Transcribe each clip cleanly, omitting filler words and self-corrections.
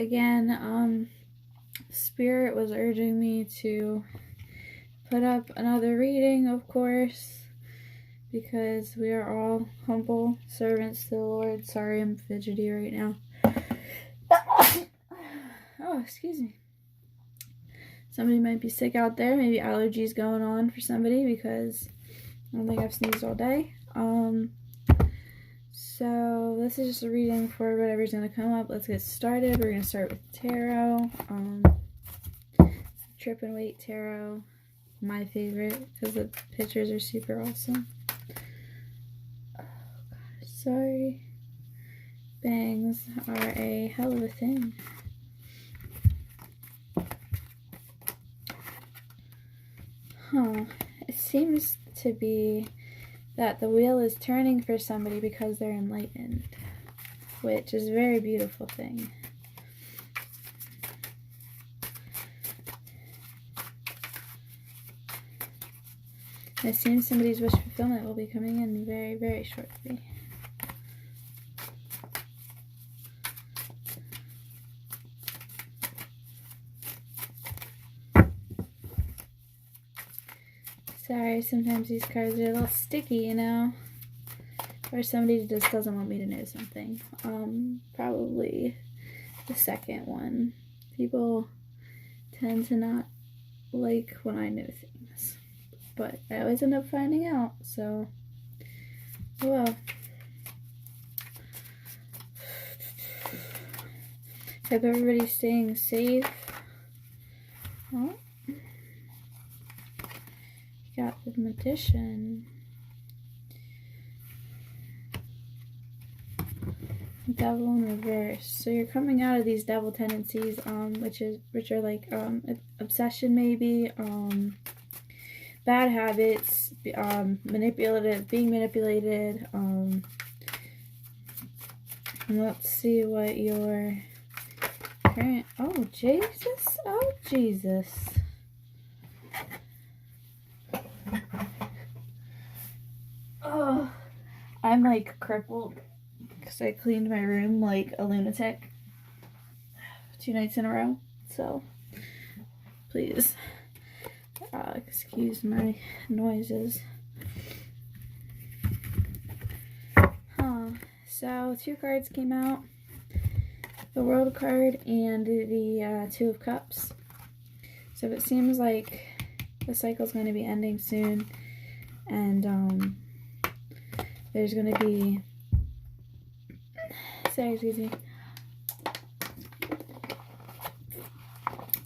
again, Spirit was urging me to put up another reading, of course, because we are all humble servants to the Lord. Sorry, I'm fidgety right now. Oh, excuse me. Somebody might be sick out there. Maybe allergies going on for somebody because I don't think I've sneezed all day. So this is just a reading for whatever's going to come up. Let's get started. We're going to start with tarot. Trip and Wait tarot. My favorite because the pictures are super awesome. Oh gosh, sorry. Bangs are a hell of a thing. It seems to be that the wheel is turning for somebody because they're enlightened, which is a very beautiful thing. It seems somebody's wish fulfillment will be coming in very, very shortly. Sorry, sometimes these cards are a little sticky, you know? Or somebody just doesn't want me to know something. Probably the second one. People tend to not like when I know things. But I always end up finding out, so... well. Hope everybody's staying safe. Oh. Got the Magician. Devil in reverse. So you're coming out of these devil tendencies, which are like obsession, maybe, bad habits, being manipulated. And let's see what your current. Oh Jesus! Oh Jesus! Oh, I'm like crippled because I cleaned my room like a lunatic 2 nights in a row. So please excuse my noises. So 2 cards came out, the World card and the 2 of Cups. So it seems like the cycle's going to be ending soon, and there's going to be, sorry, excuse me,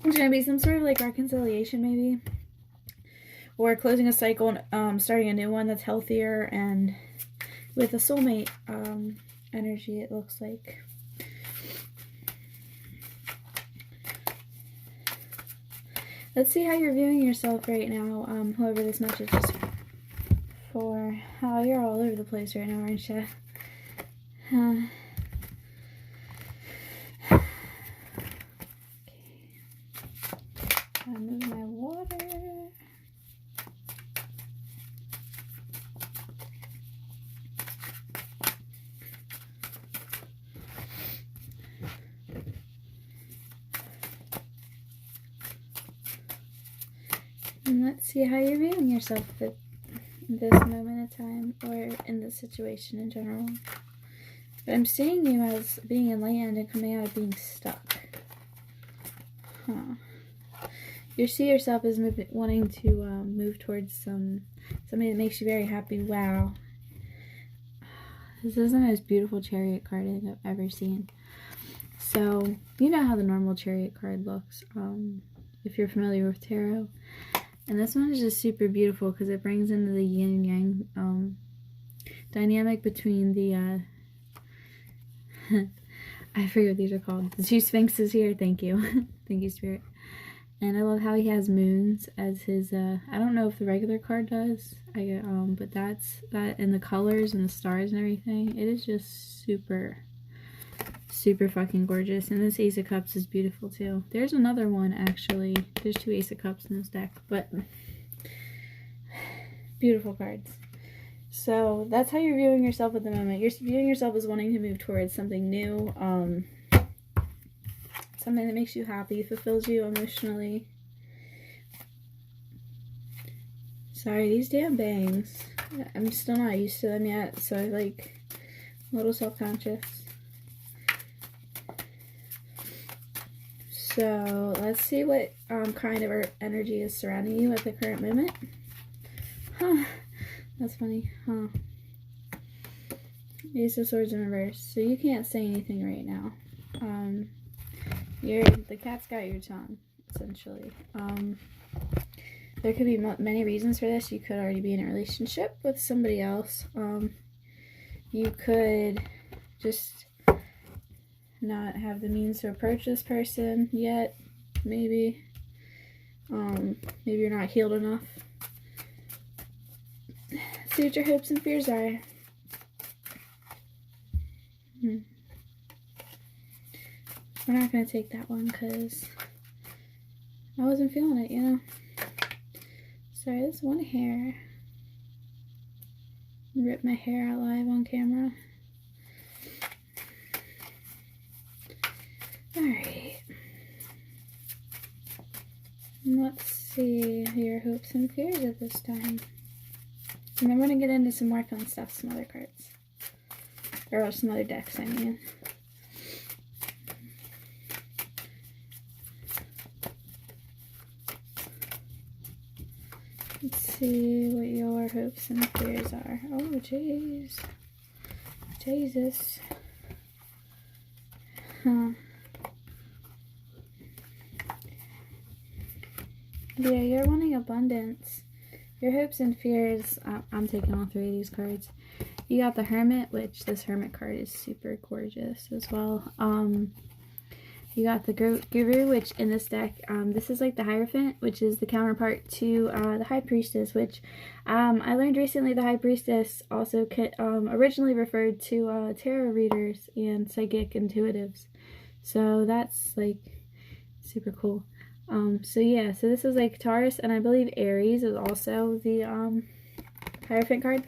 there's going to be some sort of like reconciliation maybe, or closing a cycle and starting a new one that's healthier and with a soulmate energy, it looks like. Let's see how you're viewing yourself right now, whoever this message is for. Oh, you're all over the place right now, aren't you? Okay. I'll move my water. And let's see how you're viewing yourself at this moment of time, or in this situation in general. But I'm seeing you as being enlightened and coming out of being stuck. You see yourself as wanting to move towards somebody that makes you very happy. Wow. This is the most beautiful Chariot card I've ever seen. So, you know how the normal Chariot card looks, if you're familiar with tarot. And this one is just super beautiful because it brings into the yin and yang dynamic between the, I forget what these are called. The 2 sphinxes here. Thank you. Thank you, Spirit. And I love how he has moons as his, I don't know if the regular card does, but that's that, and the colors and the stars and everything. It is just super, super fucking gorgeous. And this Ace of Cups is beautiful too. There's another one actually. There's 2 Ace of Cups in this deck, but beautiful cards. So that's how you're viewing yourself at the moment. You're viewing yourself as wanting to move towards something new, something that makes you happy, fulfills you emotionally. Sorry, these damn bangs. I'm still not used to them yet, so I like a little self-conscious. So let's see what kind of energy is surrounding you at the current moment. Huh, that's funny, huh? Ace of Swords in reverse. So you can't say anything right now. The cat's got your tongue, essentially. There could be many reasons for this. You could already be in a relationship with somebody else. You could just not have the means to approach this person yet, maybe. Maybe you're not healed enough. See what your hopes and fears are. We're not going to take that one because I wasn't feeling it, you know. Sorry, this one hair. Rip my hair out live on camera. Alright. Let's see your hopes and fears at this time. And then we're going to get into some more fun stuff, some other cards. Or some other decks, I mean. Let's see what your hopes and fears are. Oh, jeez. Jesus. Huh. Yeah, you're wanting abundance. Your hopes and fears, I'm taking all three of these cards. You got the Hermit, which this Hermit card is super gorgeous as well. You got the Guru, which in this deck, this is like the Hierophant, which is the counterpart to the High Priestess, which I learned recently the High Priestess also originally referred to tarot readers and psychic intuitives. So that's like super cool. So yeah, so this is like Taurus, and I believe Aries is also the Hierophant card.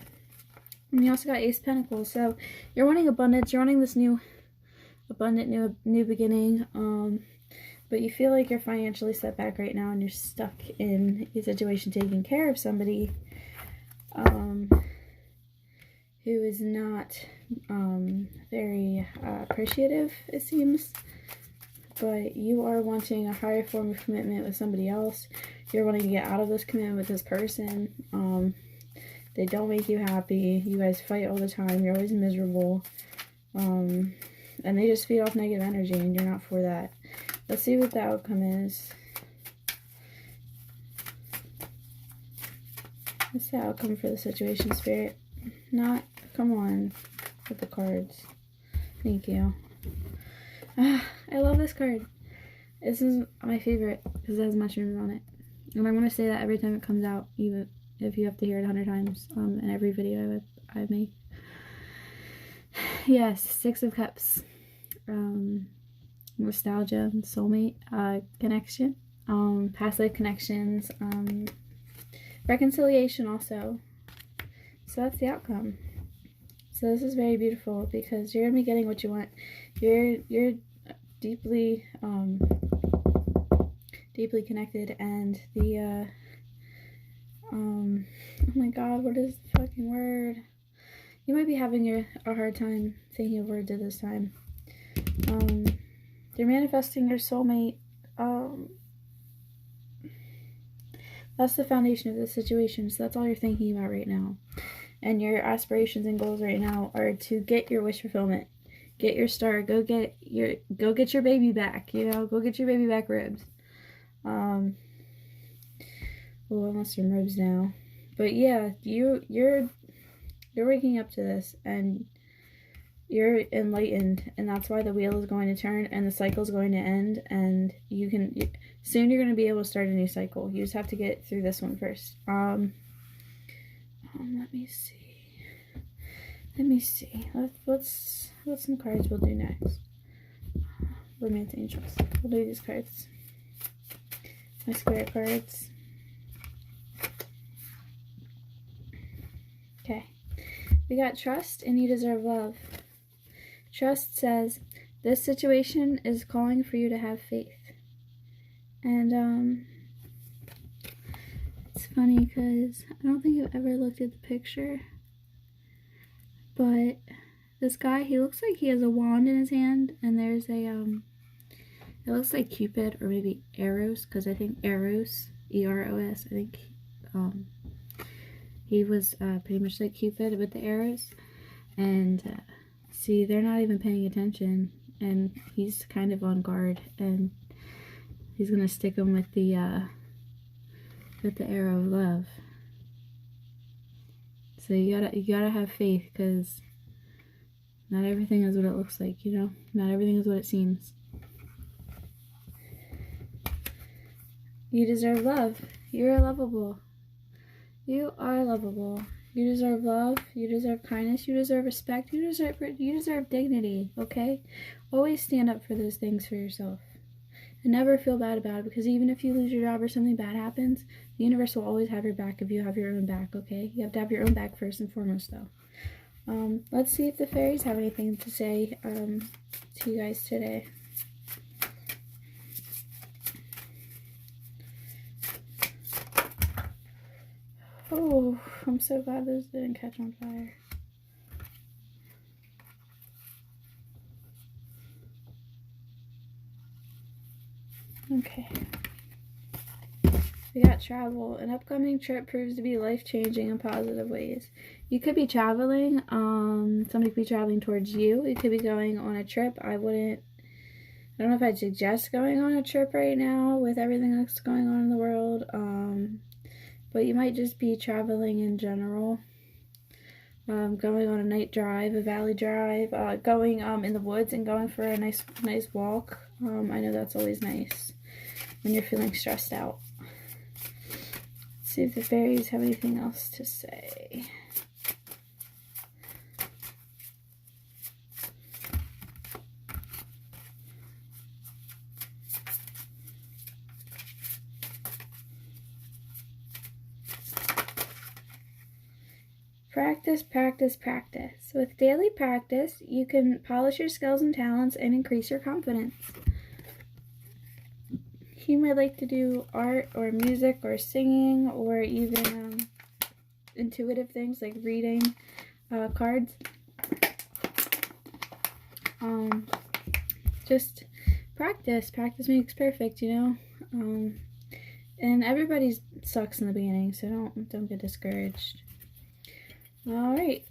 And you also got Ace of Pentacles. So you're wanting abundance, you're wanting this new abundant new beginning, but you feel like you're financially set back right now and you're stuck in a situation taking care of somebody who is not very appreciative, it seems. But you are wanting a higher form of commitment with somebody else. You're wanting to get out of this commitment with this person. They don't make you happy. You guys fight all the time. You're always miserable. And they just feed off negative energy, and you're not for that. Let's see what the outcome is. What's the outcome for the situation, Spirit? Not, come on, with the cards. Thank you. I love this card. This is my favorite because it has mushrooms on it. And I'm going to say that every time it comes out, even if you have to hear it 100 times in every video I make. Yes, Six of Cups. Nostalgia, soulmate connection, past life connections, reconciliation also. So that's the outcome. So this is very beautiful because you're gonna be getting what you want. You're deeply deeply connected, and the oh my god, what is the fucking word? You might be having a hard time thinking of words at this time. You're manifesting your soulmate. That's the foundation of the situation, so that's all you're thinking about right now. And your aspirations and goals right now are to get your wish fulfillment. Get your star. Go get your baby back, you know? Go get your baby back ribs. Well, I want some ribs now. But yeah, you're waking up to this, and you're enlightened, and that's why the wheel is going to turn and the cycle is going to end, and soon you're going to be able to start a new cycle. You just have to get through this one first. Let me see. What's some cards we'll do next? Romance Angels. We'll do these cards. My spirit cards. Okay. We got Trust and You Deserve Love. Trust says, this situation is calling for you to have faith. And it's funny because I don't think I've ever looked at the picture, but this guy, he looks like he has a wand in his hand, and there's a it looks like Cupid or maybe Eros, because I think Eros, E-R-O-S, I think he was pretty much like Cupid with the arrows. And see, they're not even paying attention, and he's kind of on guard, and he's gonna stick him with the arrow of love. So you gotta have faith, because not everything is what it looks like, you know? Not everything is what it seems. You deserve love. You're lovable. You are lovable. You deserve love. You deserve kindness. You deserve respect. You deserve dignity, okay? Always stand up for those things for yourself. And never feel bad about it, because even if you lose your job or something bad happens, the universe will always have your back if you have your own back, okay? You have to have your own back first and foremost, though. Let's see if the fairies have anything to say to you guys today. Oh, I'm so glad those didn't catch on fire. Okay. We got travel. An upcoming trip proves to be life-changing in positive ways. You could be traveling. Somebody could be traveling towards you. You could be going on a trip. I don't know if I'd suggest going on a trip right now with everything that's going on in the world. But you might just be traveling in general. Going on a night drive, a valley drive, going in the woods and going for a nice walk. I know that's always nice when you're feeling stressed out. Let's see if the fairies have anything else to say. Practice, practice, practice. With daily practice, you can polish your skills and talents and increase your confidence. You might like to do art or music or singing or even intuitive things like reading cards. Just practice. Practice makes perfect, you know? And everybody sucks in the beginning, so don't get discouraged. Alright,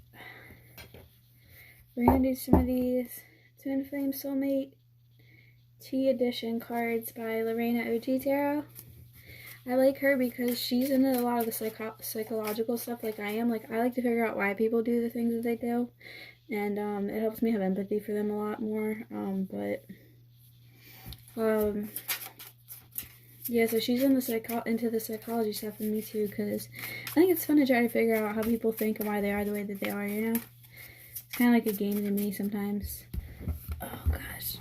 we're going to do some of these Twin Flame Soulmate Tea Edition cards by Lorena OG Tarot. I like her because she's into a lot of the psychological stuff like I am. Like, I like to figure out why people do the things that they do, and it helps me have empathy for them a lot more. Yeah, so she's into the psychology stuff with me too, because I think it's fun to try to figure out how people think and why they are the way that they are, you know? It's kind of like a game to me sometimes. Oh, gosh.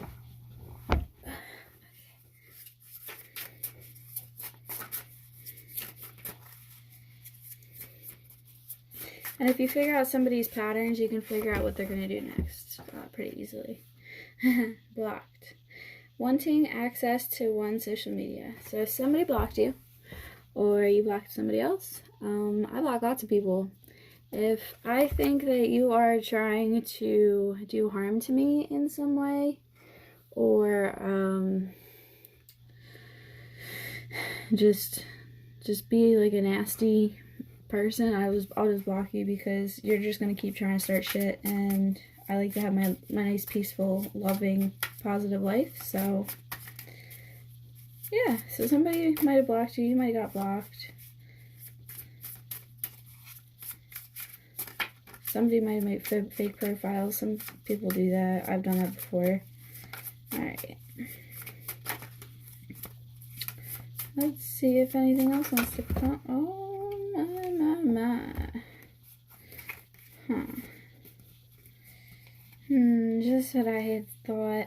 And if you figure out somebody's patterns, you can figure out what they're going to do next pretty easily. Blocked. Wanting access to one's social media. So if somebody blocked you, or you blocked somebody else, I block lots of people. If I think that you are trying to do harm to me in some way, or just be like a nasty person, I'll just block you, because you're just gonna keep trying to start shit, and I like to have my nice, peaceful, loving, positive life. So yeah, so somebody might have blocked you, you might have got blocked. Somebody might have made fake profiles. Some people do that. I've done that before. Alright. Let's see if anything else wants to come. Oh, my. Huh. Just what I had thought.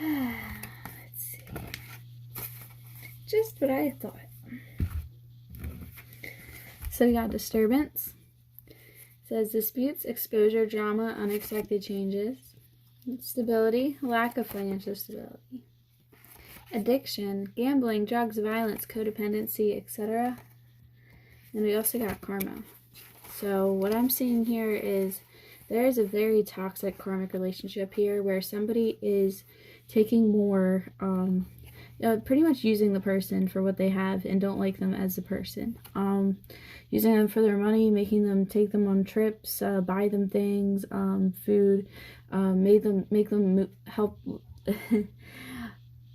Let's see. Just what I thought. So we got disturbance. It says disputes, exposure, drama, unexpected changes. Stability, lack of financial stability. Addiction, gambling, drugs, violence, codependency, etc. And we also got karma. So what I'm seeing here is there is a very toxic karmic relationship here where somebody is taking more, pretty much using the person for what they have and don't like them as a person. Using them for their money, making them take them on trips, buy them things, food, make them help,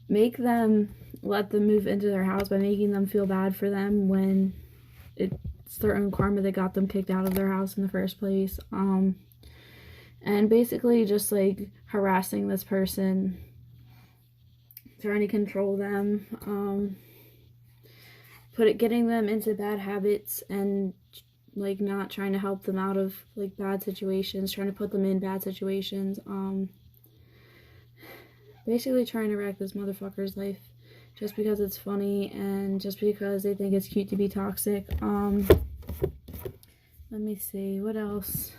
make them let them move into their house by making them feel bad for them when it's their own karma that got them kicked out of their house in the first place. And basically just like harassing this person, trying to control them, getting them into bad habits and like not trying to help them out of like bad situations, trying to put them in bad situations, basically trying to wreck this motherfucker's life just because it's funny and just because they think it's cute to be toxic. Let me see, what else?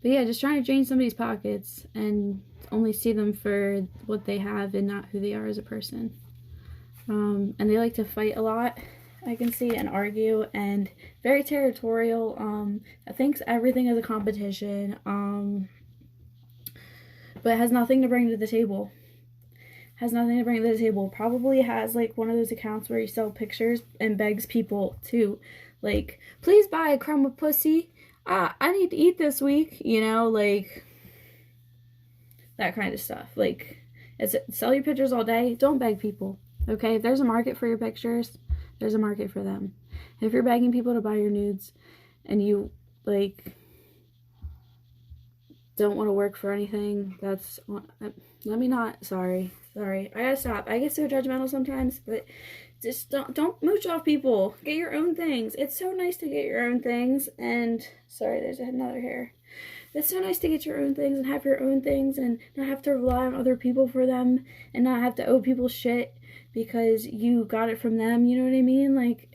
But yeah, just trying to drain somebody's pockets and only see them for what they have and not who they are as a person. And they like to fight a lot, I can see, and argue, and very territorial, thinks everything is a competition, but has nothing to bring to the table. Probably has like one of those accounts where you sell pictures and begs people to like, please buy a crumb of pussy. I need to eat this week, you know, like that kind of stuff. Like, sell your pictures all day. Don't beg people, okay? If there's a market for your pictures, there's a market for them. If you're begging people to buy your nudes and you like don't want to work for anything, that's, let me not, sorry, I gotta stop. I get so judgmental sometimes, but just don't mooch off people. Get your own things. It's so nice to get your own things. And sorry, there's another hair. It's so nice to get your own things and have your own things and not have to rely on other people for them and not have to owe people shit because you got it from them. You know what I mean? Like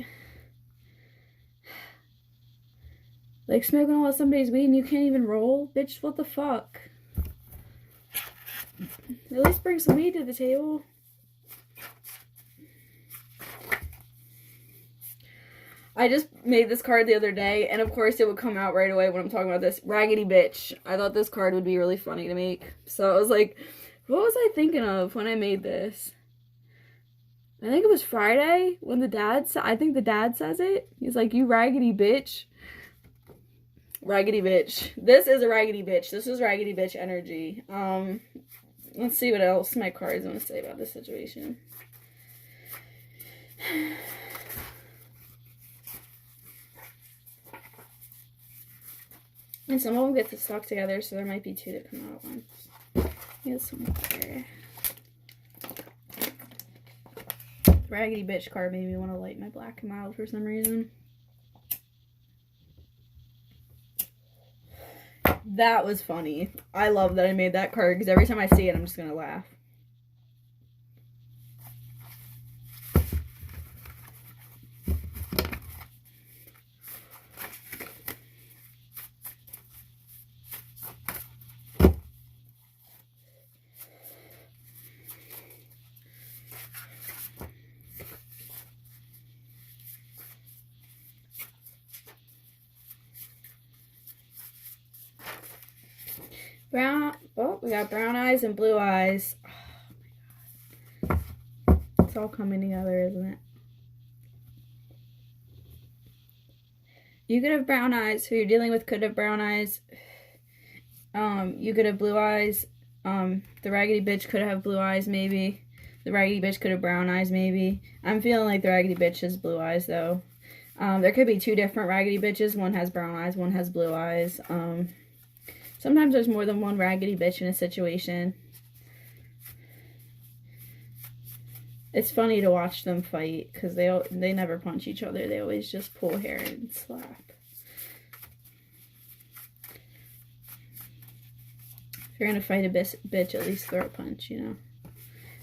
smoking all of somebody's weed and you can't even roll? Bitch, what the fuck? At least bring some weed to the table. I just made this card the other day, and of course it would come out right away when I'm talking about this. Raggedy bitch. I thought this card would be really funny to make. So I was like, what was I thinking of when I made this? I think it was Friday when I think the dad says it. He's like, you raggedy bitch. Raggedy bitch. This is a raggedy bitch. This is raggedy bitch energy. Let's see what else my cards want to say about this situation. And some of them get to stuck together, so there might be two that come out at once. Here's some more. Raggedy bitch card made me want to light my Black and Mild for some reason. That was funny. I love that I made that card because every time I see it, I'm just going to laugh. We got brown eyes and blue eyes. Oh my god. It's all coming together, isn't it? You could have brown eyes. Who you're dealing with could have brown eyes. You could have blue eyes. The raggedy bitch could have blue eyes, maybe. The raggedy bitch could have brown eyes, maybe. I'm feeling like the raggedy bitch has blue eyes, though. There could be two different raggedy bitches. One has brown eyes, one has blue eyes. Sometimes there's more than one raggedy bitch in a situation. It's funny to watch them fight because they never punch each other. They always just pull hair and slap. If you're gonna fight a bitch, at least throw a punch, you know.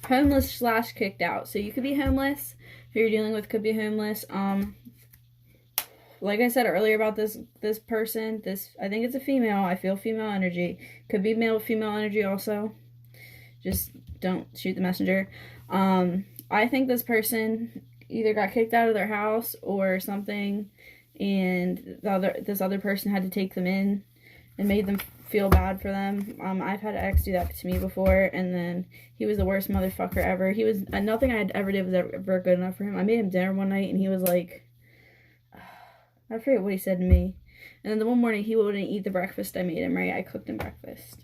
Homeless / kicked out. So you could be homeless. Who you're dealing with could be homeless. like I said earlier about this person, I think it's a female. I feel female energy. Could be male, female energy also. Just don't shoot the messenger. I think this person either got kicked out of their house or something, and this other person had to take them in and made them feel bad for them. I've had an ex do that to me before, and then he was the worst motherfucker ever. He was nothing I ever did was ever good enough for him. I made him dinner one night, and he was like, I forget what he said to me. And then the one morning he wouldn't eat the breakfast I made him. Right, I cooked him breakfast.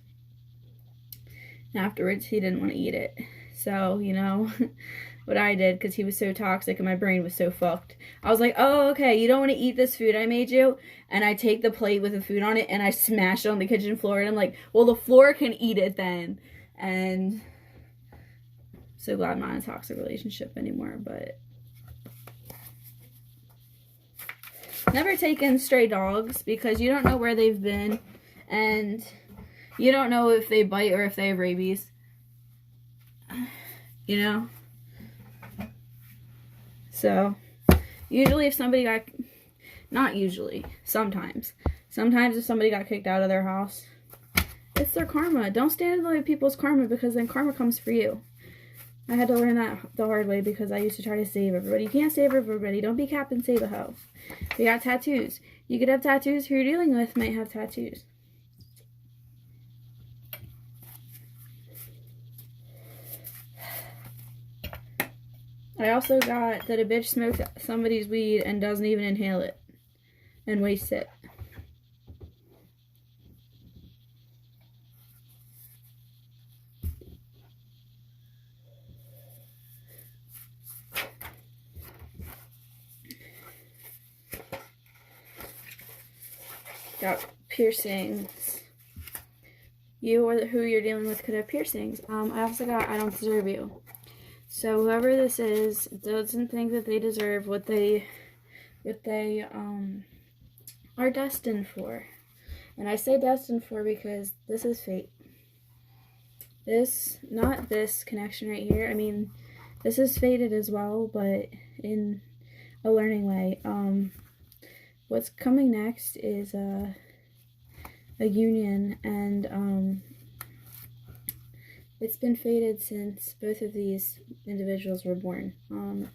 And afterwards, he didn't want to eat it. So, you know, what I did, because he was so toxic and my brain was so fucked. I was like, oh, okay, you don't want to eat this food I made you? And I take the plate with the food on it and I smash it on the kitchen floor. And I'm like, well, the floor can eat it then. And so glad I'm not in a toxic relationship anymore, but never take in stray dogs because you don't know where they've been and you don't know if they bite or if they have rabies. You know? So, usually if somebody got, not usually, sometimes if somebody got kicked out of their house, it's their karma. Don't stand in the way of people's karma because then karma comes for you. I had to learn that the hard way because I used to try to save everybody. You can't save everybody. Don't be Captain Save-A-Ho. We got tattoos. You could have tattoos. Who you're dealing with might have tattoos. I also got that a bitch smokes somebody's weed and doesn't even inhale it and wastes it. Got piercings. You or who you're dealing with could have piercings. I also got I don't deserve you. So whoever this is doesn't think that they deserve what they are destined for. And I say destined for because this is fate. This, not this connection right here. I mean, this is fated as well, but in a learning way. What's coming next is a union, and it's been fated since both of these individuals were born. And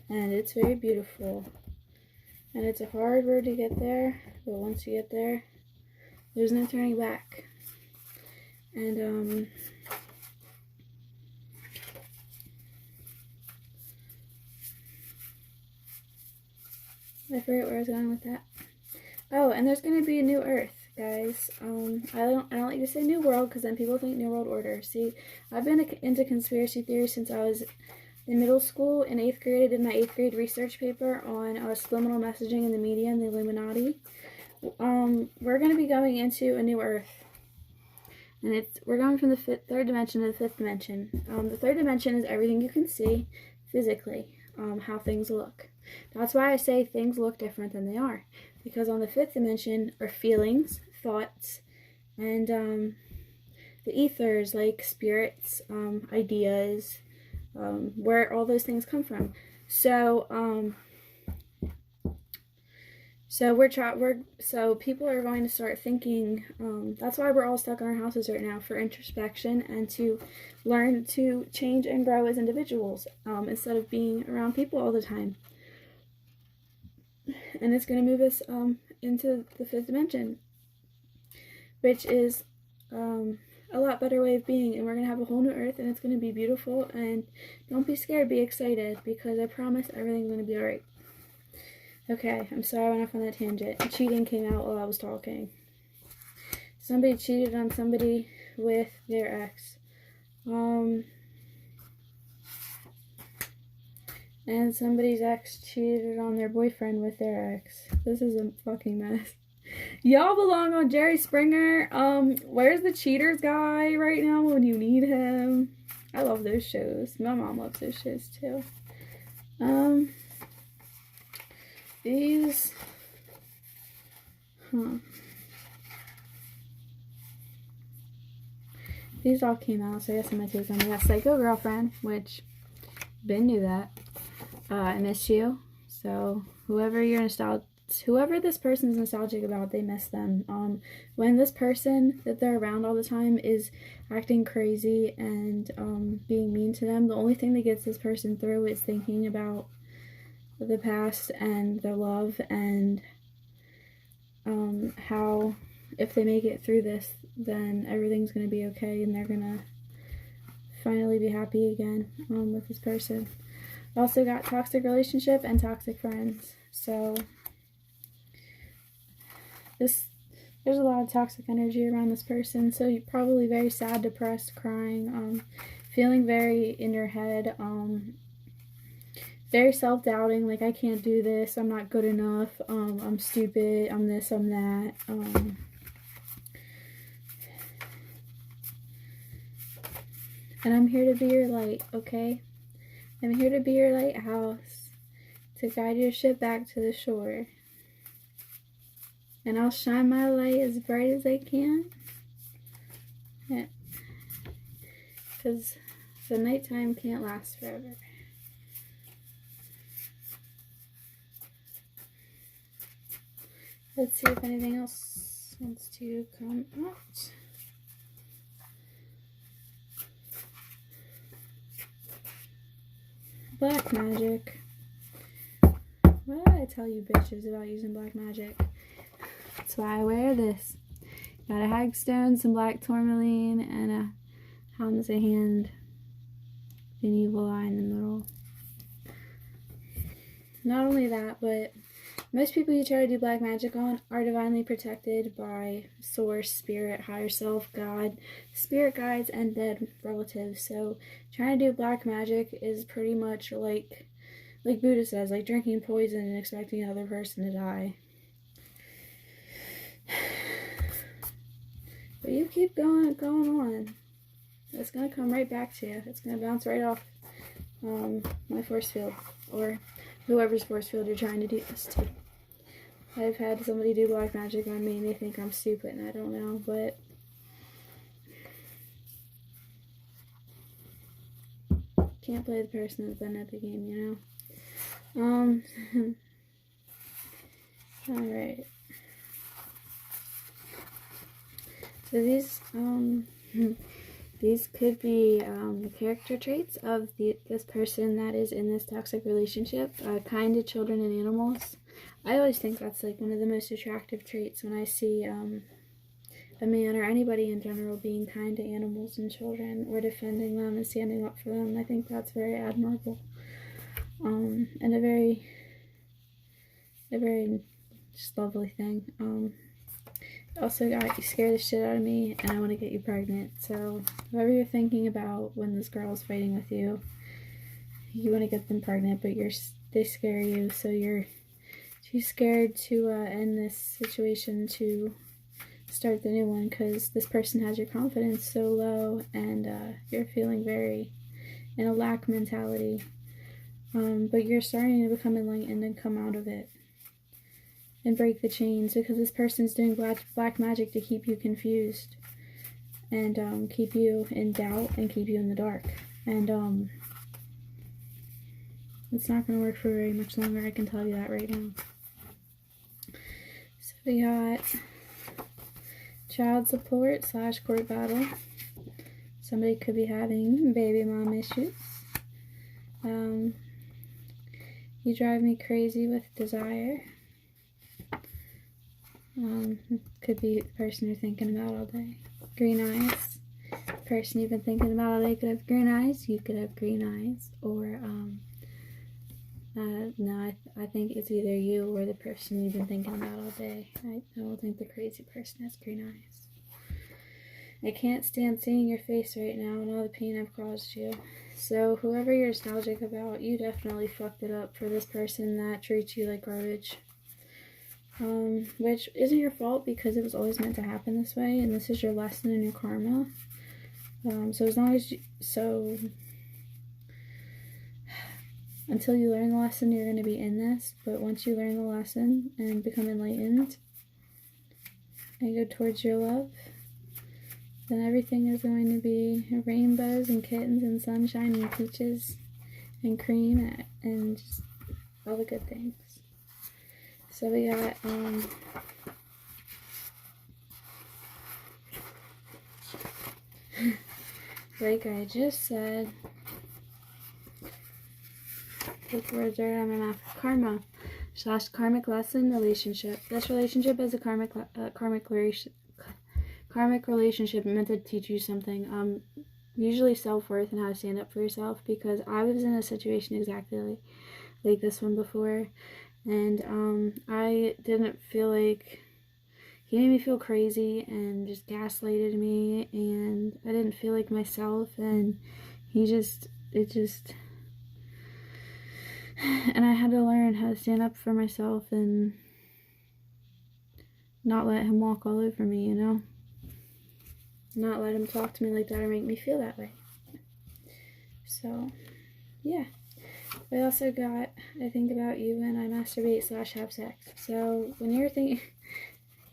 it's very beautiful. And it's a hard road to get there, but once you get there, there's no turning back. And I forget where I was going with that. Oh, and there's gonna be a new Earth, guys. I don't like to say New World because then people think New World Order. See, I've been into conspiracy theories since I was in middle school. In 8th grade, I did my 8th grade research paper on subliminal messaging in the media and the Illuminati. We're gonna be going into a new Earth, and we're going from the third dimension to the fifth dimension. The third dimension is everything you can see physically, how things look. That's why I say things look different than they are. Because on the fifth dimension are feelings, thoughts, and the ethers like spirits, ideas, where all those things come from. So people are going to start thinking. That's why we're all stuck in our houses right now, for introspection and to learn to change and grow as individuals instead of being around people all the time. And it's going to move us into the fifth dimension, which is a lot better way of being. And we're going to have a whole new Earth, and it's going to be beautiful. And don't be scared, be excited, because I promise everything's going to be alright. Okay, I'm sorry I went off on that tangent. Cheating came out while I was talking. Somebody cheated on somebody with their ex. And somebody's ex cheated on their boyfriend with their ex. This is a fucking mess. Y'all belong on Jerry Springer. Where's the Cheaters guy right now when you need him? I love those shows. My mom loves those shows too. These... These all came out, so I guess I'm gonna take them. We got Psycho Girlfriend, which Ben knew that. I miss you. So whoever this person's nostalgic about, they miss them. When this person that they're around all the time is acting crazy and being mean to them, the only thing that gets this person through is thinking about the past and their love and how if they make it through this, then everything's going to be okay and they're going to finally be happy again with this person. Also got toxic relationship and toxic friends. So there's a lot of toxic energy around this person. So you're probably very sad, depressed, crying, feeling very in your head, very self-doubting, like I can't do this, I'm not good enough, I'm stupid, I'm this, I'm that. And I'm here to be your light, okay? I'm here to be your lighthouse, to guide your ship back to the shore. And I'll shine my light as bright as I can. Because the nighttime can't last forever. Let's see if anything else wants to come out. Black magic. What did I tell you bitches about using black magic? That's why I wear this. Got a hagstone, some black tourmaline, and a Helm's a Hand, an evil eye in the middle. Not only that, but most people you try to do black magic on are divinely protected by source, spirit, higher self, God, spirit guides, and dead relatives. So trying to do black magic is pretty much like Buddha says, like drinking poison and expecting the other person to die. But you keep going on. It's going to come right back to you. It's going to bounce right off my force field, or whoever's force field you're trying to do this to. I've had somebody do black magic on me and they think I'm stupid and I don't know, but can't play the person that's been at the game, you know? Alright. So these could be the character traits of this person that is in this toxic relationship. Kind to children and animals. I always think that's like one of the most attractive traits when I see a man or anybody in general being kind to animals and children or defending them and standing up for them. I think that's very admirable. And a very just lovely thing. Also got you scare the shit out of me and I want to get you pregnant. So whoever you're thinking about when this girl is fighting with you, you want to get them pregnant, but they scare you, so you're too scared to end this situation to start the new one because this person has your confidence so low and you're feeling very in a lack mentality. But you're starting to become enlightened and come out of it and break the chains because this person's doing black magic to keep you confused and keep you in doubt and keep you in the dark. And it's not going to work for very much longer, I can tell you that right now. So we got child support / court battle. Somebody could be having baby mom issues. You drive me crazy with desire. Could be the person you're thinking about all day. Green eyes. Person you've been thinking about all day could have green eyes. You could have green eyes. Or, no, I think it's either you or the person you've been thinking about all day. I don't think the crazy person has green eyes. I can't stand seeing your face right now and all the pain I've caused you. So whoever you're nostalgic about, you definitely fucked it up for this person that treats you like garbage. Which isn't your fault because it was always meant to happen this way, and this is your lesson and your karma. So as long as until you learn the lesson, you're going to be in this, but once you learn the lesson and become enlightened and go towards your love, then everything is going to be rainbows and kittens and sunshine and peaches and cream and just all the good things. So we got, like I just said, take words right out of my mouth. Karma / karmic lesson relationship. This relationship is a karmic relationship meant to teach you something. Usually self-worth and how to stand up for yourself, because I was in a situation exactly like this one before, and I didn't feel like, he made me feel crazy and just gaslighted me, and I didn't feel like myself, and and I had to learn how to stand up for myself and not let him walk all over me, you know? Not let him talk to me like that or make me feel that way. So, yeah. We also got, I think about you when I masturbate / have sex. So, when you're thinking,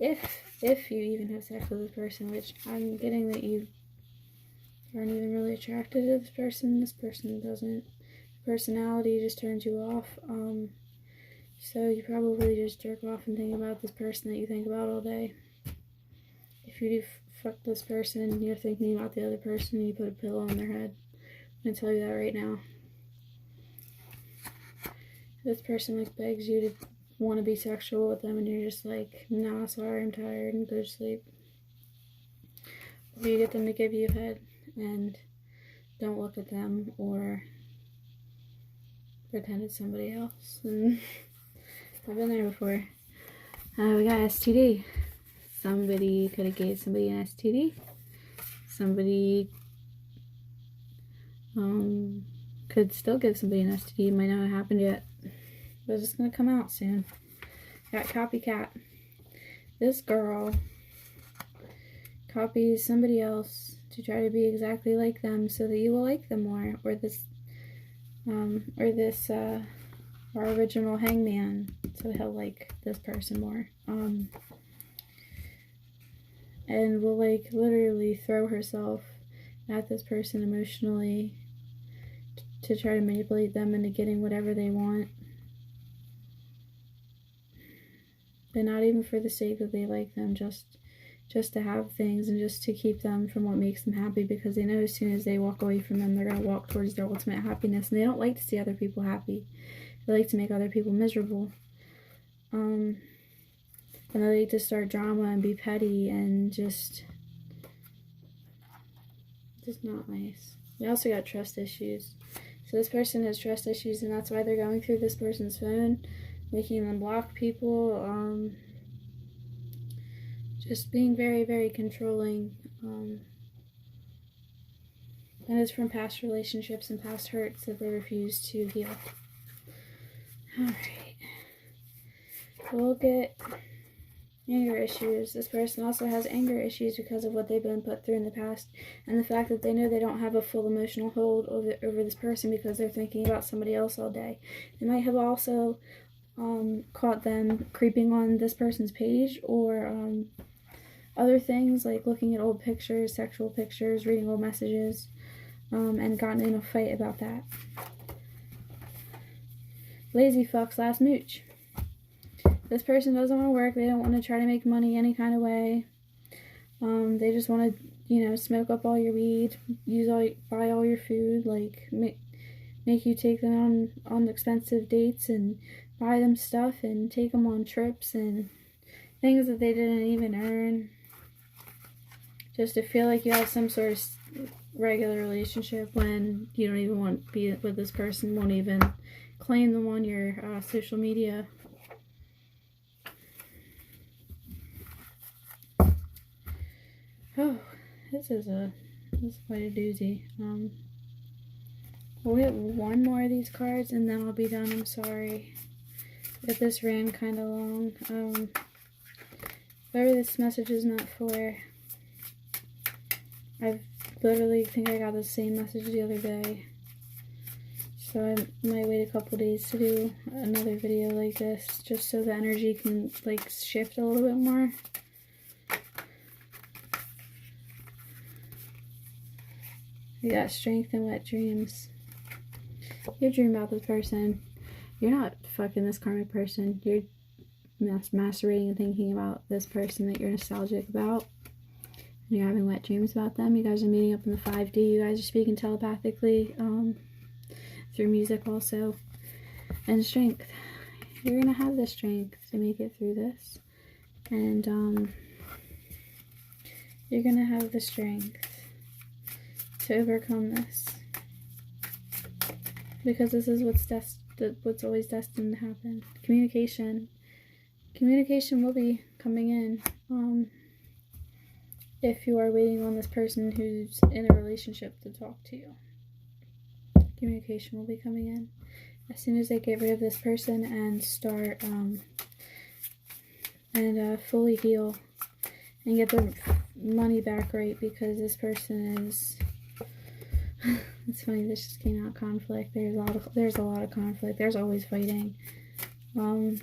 if you even have sex with this person, which I'm getting that you aren't even really attracted to this person doesn't, personality just turns you off, so you probably just jerk off and think about this person that you think about all day. If you do fuck this person, you're thinking about the other person and you put a pillow on their head. I'm gonna tell you that right now. This person like begs you to want to be sexual with them and you're just like, nah, sorry, I'm tired, and go to sleep. Or you get them to give you head and don't look at them or pretend it's somebody else. And I've been there before. We got STD. Somebody could have gave somebody an STD. Somebody could still give somebody an STD. It might not have happened yet, but it's gonna come out soon. Got copycat. This girl copies somebody else to try to be exactly like them so that you will like them more, or our original hangman, so he'll like this person more, and will like literally throw herself at this person emotionally to try to manipulate them into getting whatever they want, but not even for the sake that they like them, just to have things and just to keep them from what makes them happy, because they know as soon as they walk away from them, they're going to walk towards their ultimate happiness, and they don't like to see other people happy. They like to make other people miserable. And they like to start drama and be petty and just not nice. We also got trust issues. So this person has trust issues, and that's why they're going through this person's phone, making them block people, just being very, very controlling, and it's from past relationships and past hurts that they refuse to heal. Alright. We'll get anger issues. This person also has anger issues because of what they've been put through in the past, and the fact that they know they don't have a full emotional hold over this person because they're thinking about somebody else all day. They might have also caught them creeping on this person's page, or other things like looking at old pictures, sexual pictures, reading old messages, and gotten in a fight about that. Lazy fucks last mooch. This person doesn't want to work. They don't want to try to make money any kind of way. They just want to, smoke up all your weed, buy all your food, like make you take them on expensive dates and buy them stuff and take them on trips and things that they didn't even earn, just to feel like you have some sort of regular relationship when you don't even want to be with this person, won't even claim them on your social media. Oh, this is quite a doozy. We'll get one more of these cards and then I'll be done. I'm sorry if this ran kind of long. Whoever this message is meant for, I literally think I got the same message the other day, so I might wait a couple days to do another video like this, just so the energy can like shift a little bit more. You got strength and wet dreams. You dream about this person. You're not fucking this karmic person. You're masturbating and thinking about this person that you're nostalgic about. And you're having wet dreams about them. You guys are meeting up in the 5D. You guys are speaking telepathically through music also. And strength. You're going to have the strength to make it through this. And you're going to have the strength to overcome this. Because this is what's always destined to happen. Communication will be coming in. If you are waiting on this person who's in a relationship to talk to you, communication will be coming in. As soon as they get rid of this person and start fully heal and get their money back right, because this person is. It's funny, this just came out, conflict. There's a lot of conflict. There's always fighting. Because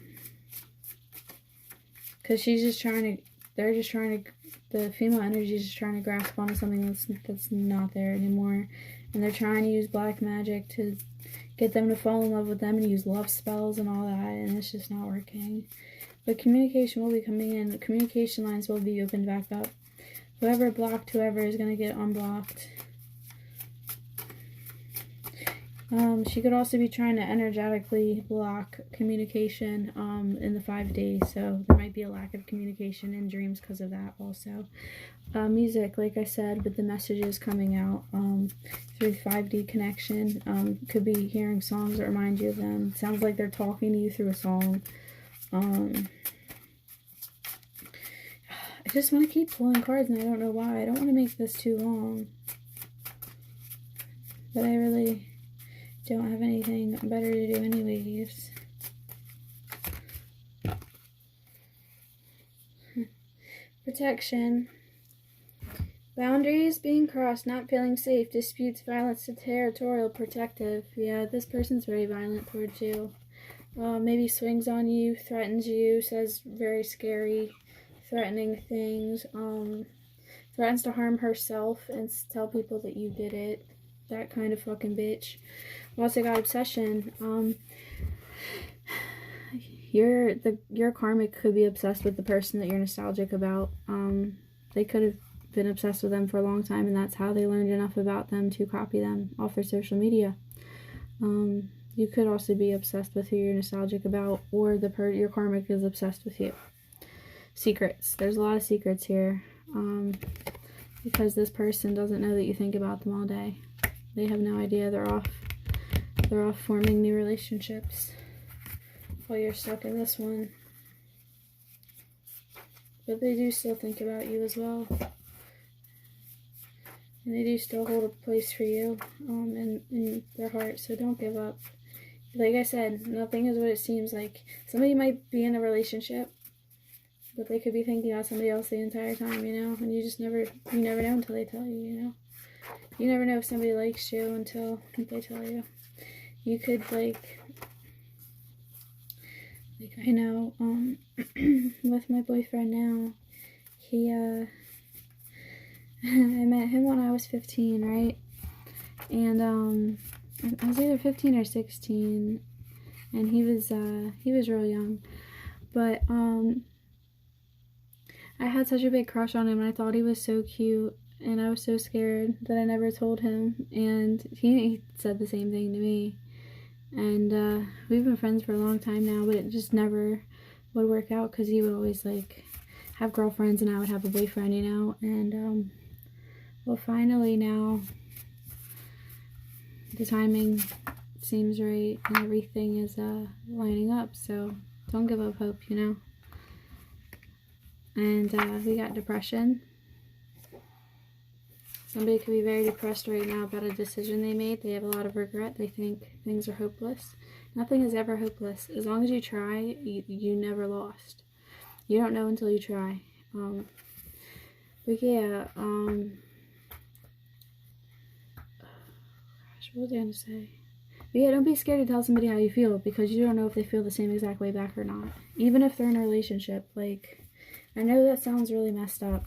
the female energy is just trying to grasp onto something that's not there anymore. And they're trying to use black magic to get them to fall in love with them and use love spells and all that, and it's just not working. But communication will be coming in. The communication lines will be opened back up. Whoever blocked whoever is going to get unblocked. She could also be trying to energetically block communication in the 5D, so there might be a lack of communication in dreams because of that also. Music, like I said, with the messages coming out through 5D connection, could be hearing songs that remind you of them. Sounds like they're talking to you through a song. I just want to keep pulling cards, and I don't know why. I don't want to make this too long, but I really don't have anything better to do anyways. Protection. Boundaries being crossed, not feeling safe, disputes, violence, territorial, protective. Yeah, this person's very violent towards you. Maybe swings on you, threatens you, says very scary, threatening things. Threatens to harm herself and tell people that you did it. That kind of fucking bitch. Also got obsession. Your karmic could be obsessed with the person that you're nostalgic about. They could have been obsessed with them for a long time, and that's how they learned enough about them to copy them off their social media. You could also be obsessed with who you're nostalgic about, or your karmic is obsessed with you. Secrets. There's a lot of secrets here. Because this person doesn't know that you think about them all day. They have no idea. They're off forming new relationships while you're stuck in this one. But they do still think about you as well. And they do still hold a place for you in their heart, so don't give up. Like I said, nothing is what it seems like. Somebody might be in a relationship, but they could be thinking about somebody else the entire time, you know? And you never know until they tell you, you know? You never know if somebody likes you until they tell you. You could, like I know, with my boyfriend now, I met him when I was 15, right? And, I was either 15 or 16, and he was real young, but, I had such a big crush on him, and I thought he was so cute, and I was so scared that I never told him, and he said the same thing to me, and we've been friends for a long time now, but it just never would work out, because he would always, like, have girlfriends, and I would have a boyfriend, you know, and, well, finally now, the timing seems right, and everything is, lining up, so don't give up hope, you know. And we got depression. Somebody could be very depressed right now about a decision they made. They have a lot of regret. They think things are hopeless. Nothing is ever hopeless. As long as you try, you never lost. You don't know until you try. But yeah, gosh, what was I going to say? But yeah, don't be scared to tell somebody how you feel, because you don't know if they feel the same exact way back or not. Even if they're in a relationship, like, I know that sounds really messed up,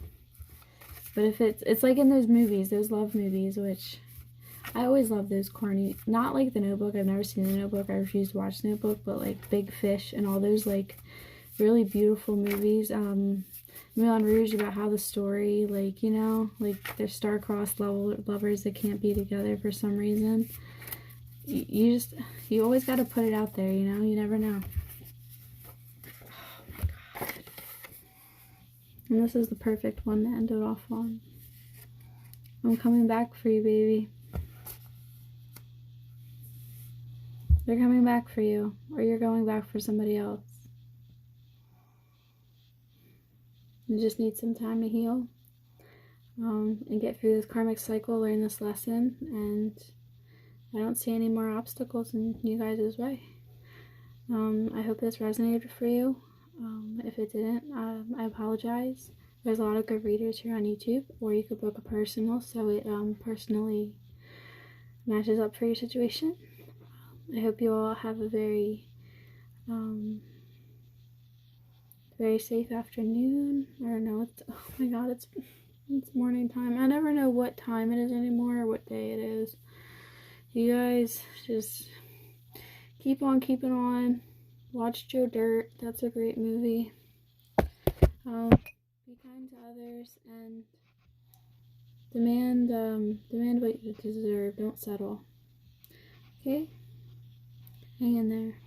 but if it's like in those movies, those love movies, which I always love those corny, not like The Notebook, I've never seen The Notebook, I refuse to watch The Notebook, but like Big Fish and all those like really beautiful movies. Moulin Rouge, about how the story, like, you know, like they're star-crossed lovers that can't be together for some reason. You always got to put it out there, you know, you never know. Oh my God. And this is the perfect one to end it off on. I'm coming back for you, baby. They're coming back for you, or you're going back for somebody else. You just need some time to heal, and get through this karmic cycle, learn this lesson, and I don't see any more obstacles in you guys' way. I hope this resonated for you. If it didn't, I apologize. There's a lot of good readers here on YouTube, or you could book a personal so it personally matches up for your situation. I hope you all have a very very safe afternoon. Or no, it's, oh my God, it's morning time. I never know what time it is anymore or what day it is. You guys just keep on keeping on. Watch Joe Dirt. That's a great movie. Be kind to others and demand what you deserve. Don't settle. Okay? Hang in there.